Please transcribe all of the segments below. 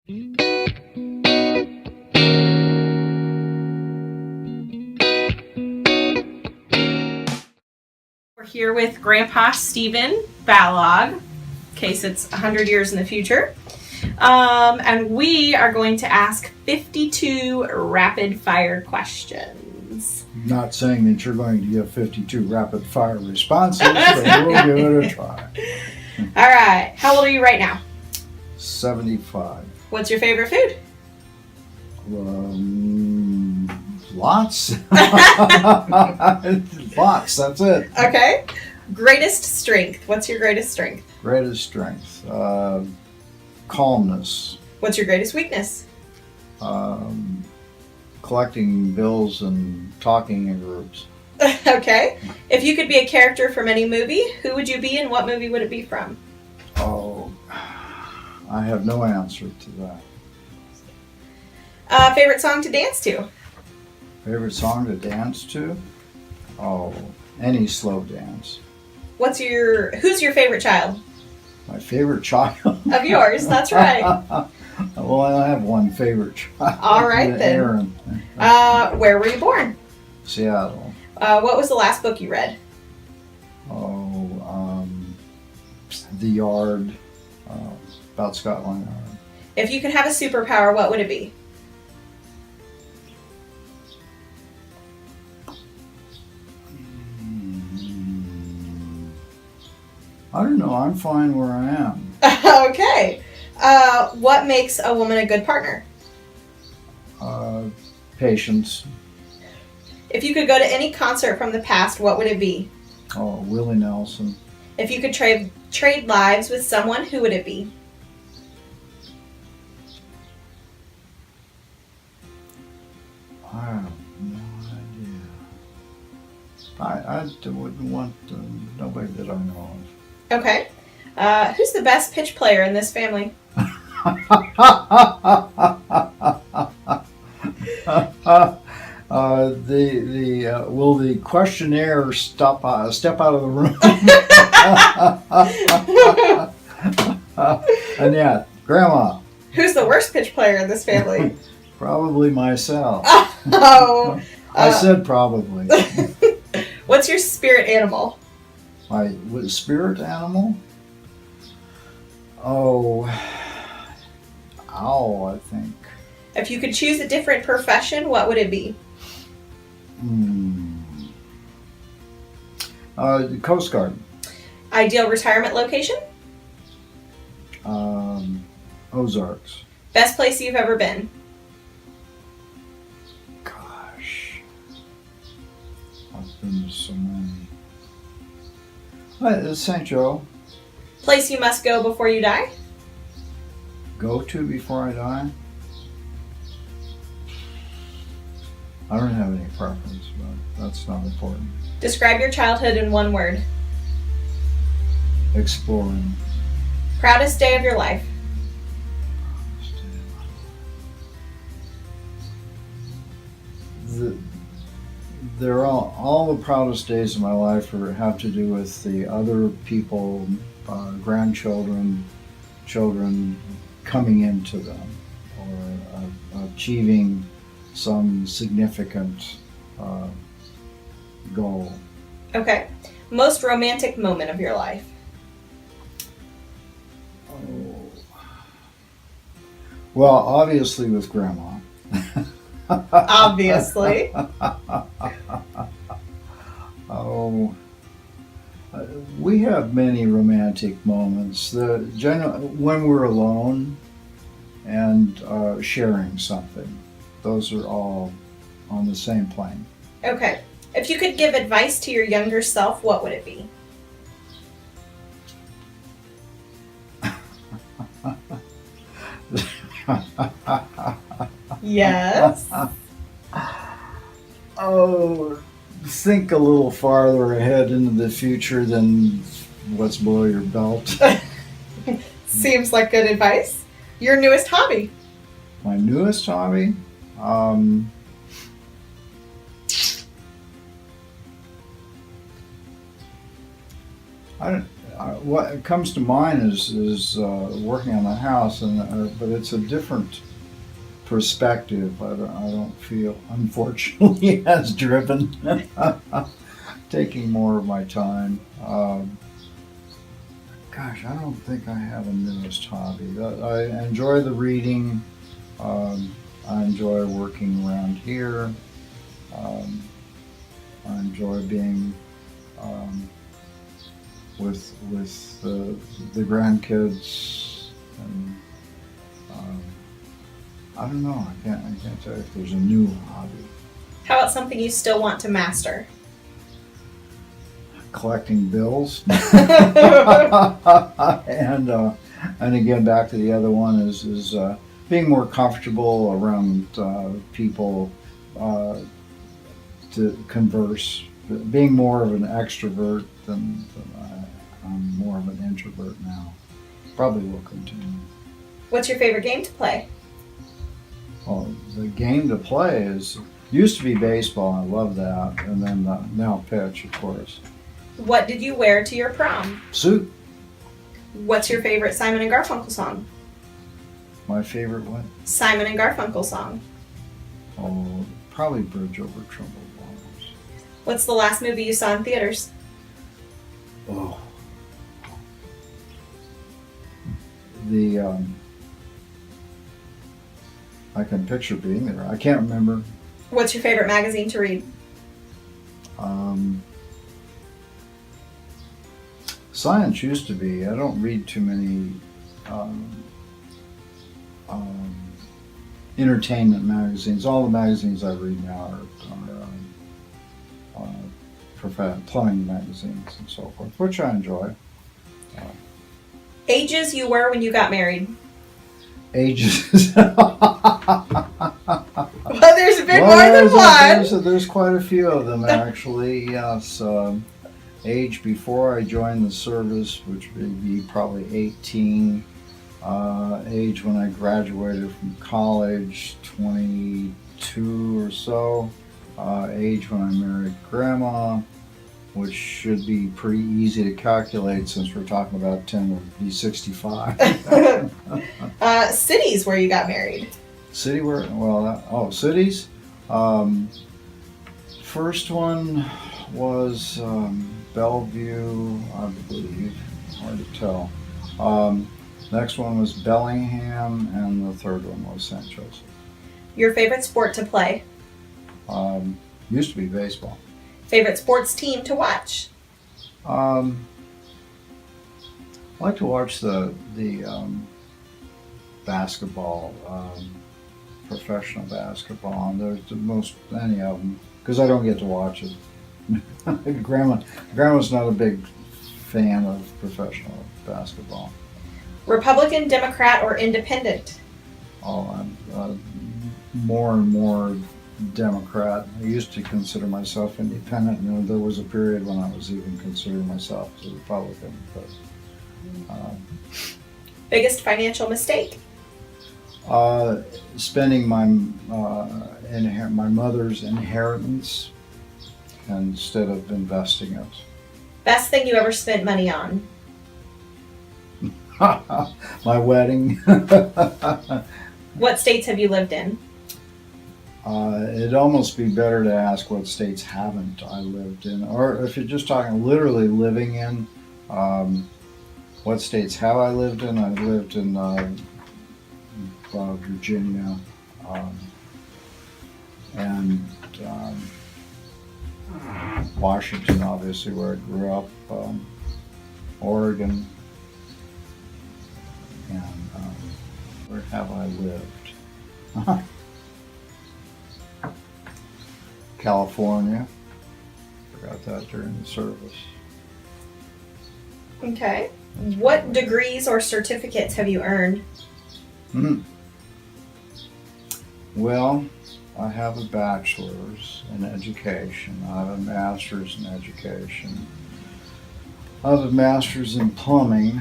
We're here with Grandpa Stephen Balog, in case it's 100 years in the future. And we are going to ask 52 rapid fire questions. Not saying that you're going to give 52 rapid fire responses, but we'll give it a try. All right. How old are you right now? 75. What's your favorite food? Lots. Lots, that's it. Okay. Greatest strength. What's your greatest strength? Greatest strength. Calmness. What's your greatest weakness? Collecting bills and talking in groups. Okay. If you could be a character from any movie, who would you be and what movie would it be from? Oh, I have no answer to that. Favorite song to dance to? Favorite song to dance to? Oh, any slow dance. Who's your favorite child? My favorite child? Of yours, that's right. Well, I have one favorite child. All right, then. Aaron. Where were you born? Seattle. What was the last book you read? The Yard, about Scotland Yard. If you could have a superpower, what would it be? I don't know. I'm fine where I am. Okay. What makes a woman a good partner? Patience. If you could go to any concert from the past, what would it be? Oh, Willie Nelson. If you could trade lives with someone, who would it be? I have no idea. I wouldn't want nobody that I know of. Okay. Who's the best pitch player in this family? Will the questionnaire step out of the room? Annette, Grandma. Who's the worst pitch player in this family? Probably myself. Oh. I said probably. What's your spirit animal? My spirit animal? Oh, owl, I think. If you could choose a different profession, what would it be? The Coast Guard. Ideal retirement location? Ozarks. Best place you've ever been? Gosh. I've been to so many. St. Joe. Place you must go before you die? Go to before I die? I don't have any preference, but that's not important. Describe your childhood in one word. Exploring. Proudest day of your life? They're all the proudest days of my life have to do with the other people, grandchildren, children coming into them, or achieving some significant goal. Okay. Most romantic moment of your life? Oh. Well, obviously with Grandma. Obviously. We have many romantic moments. When we're alone and sharing something, those are all on the same plane. Okay. If you could give advice to your younger self, what would it be? Yes. Oh, think a little farther ahead into the future than what's below your belt. Seems like good advice. Your newest hobby? My newest hobby? what comes to mind is working on the house, but it's a different perspective. I don't feel, unfortunately, as driven. Taking more of my time. Gosh, I don't think I have a newest hobby. I enjoy the reading. I enjoy working around here. I enjoy being with the grandkids, and I don't know. I can't tell you if there's a new hobby. How about something you still want to master? Collecting bills, and again back to the other one is being more comfortable around people to converse. Being more of an extrovert than I'm more of an introvert now. Probably will continue. What's your favorite game to play? Well, the game to play used to be baseball. I love that, and then now pitch, of course. What did you wear to your prom? Suit. What's your favorite Simon and Garfunkel song? My favorite one? Simon and Garfunkel song. Oh, probably Bridge Over Troubled Waters. What's the last movie you saw in theaters? Oh. I can picture being there. I can't remember. What's your favorite magazine to read? Science used to be. I don't read too many entertainment magazines. All the magazines I read now are plumbing magazines and so forth, which I enjoy. Ages you were when you got married? Ages. Well, there's been more than one. There's quite a few of them, actually. Yes. Age before I joined the service, which would be probably 18. Age when I graduated from college, 22 or so. Age when I married Grandma, which should be pretty easy to calculate since we're talking about 10 would be 65. Cities where you got married? City where, cities. First one was Bellevue, I believe. Hard to tell. Next one was Bellingham, and the third one was St. Joseph. Your favorite sport to play? Used to be baseball. Favorite sports team to watch? I like to watch the basketball, professional basketball, and there's any of them, because I don't get to watch it. Grandma's not a big fan of professional basketball. Republican, Democrat, or Independent? Oh, I'm more and more Democrat. I used to consider myself independent, and there was a period when I was even considering myself as a Republican. But biggest financial mistake? Spending my mother's inheritance instead of investing it. Best thing you ever spent money on? My wedding. What states have you lived in? It'd almost be better to ask what states haven't I lived in, or if you're just talking literally living in, what states have I lived in? I lived in Virginia, and Washington, obviously, where I grew up, Oregon, and where have I lived? California. Forgot that during the service. Okay. What degrees or certificates have you earned? Well, I have a bachelor's in education. I have a master's in education. I have a master's in plumbing.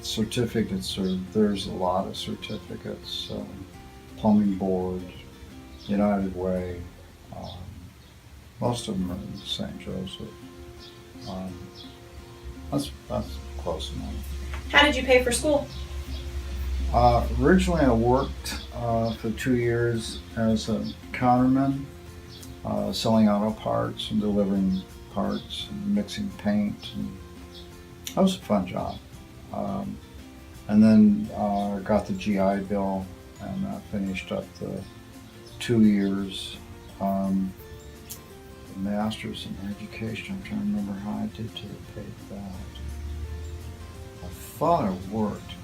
Certificates there's a lot of certificates. Plumbing Board, United Way. Most of them are in St. Joseph. That's close enough. How did you pay for school? Originally, I worked for 2 years as a counterman, selling auto parts and delivering parts and mixing paint. And that was a fun job. And then got the GI Bill and finished up the 2 years. Master's in education. I'm trying to remember how I did to pay that. I thought I worked.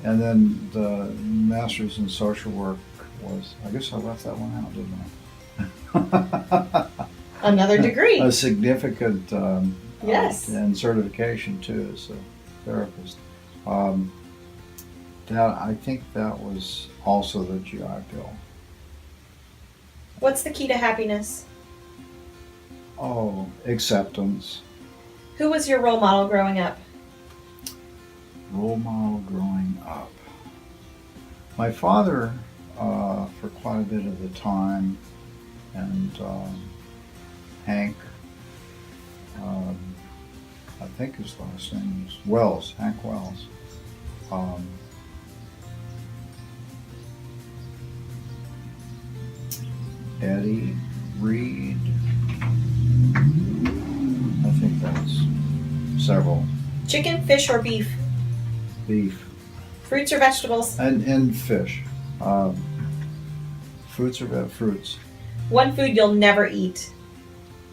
And then the master's in social work was, I guess I left that one out, didn't I? Another degree. A significant Yes. and certification too as a therapist. I think that was also the GI Bill. What's the key to happiness? Oh, acceptance. Who was your role model growing up? Role model growing up. My father, for quite a bit of the time, and Hank, I think his last name is Wells, Hank Wells. Eddie Reed. I think that's several. Chicken, fish, or beef? Beef. Fruits or vegetables? And fish. Fruits or fruits. One food you'll never eat?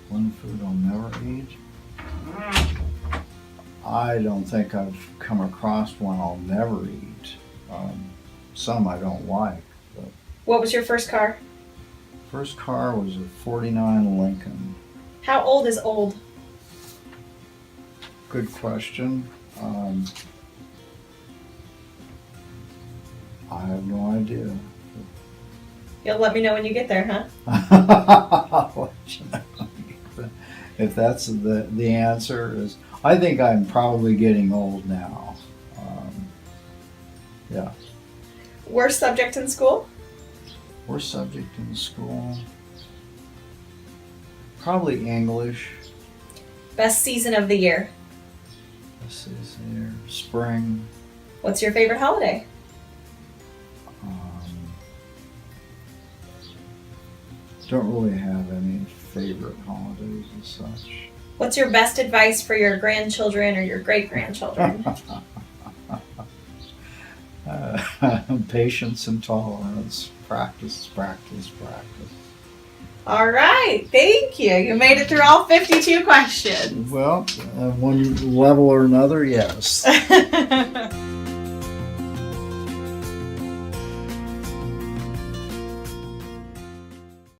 One food I'll never eat. I don't think I've come across one I'll never eat. Some I don't like. But What was your first car? first car was a 49 Lincoln. How old is old? Good question. I have no idea. You'll let me know when you get there, huh? I'll let you know. If that's the answer is, I think I'm probably getting old now. Yeah. Worst subject in school? Worst subject in school? Probably English. Best season of the year? This is here. Spring. What's your favorite holiday? Don't really have any favorite holidays as such. What's your best advice for your grandchildren or your great-grandchildren? Patience and tolerance. Practice, practice, practice. All right, thank you. You made it through all 52 questions. Well, one level or another, yes.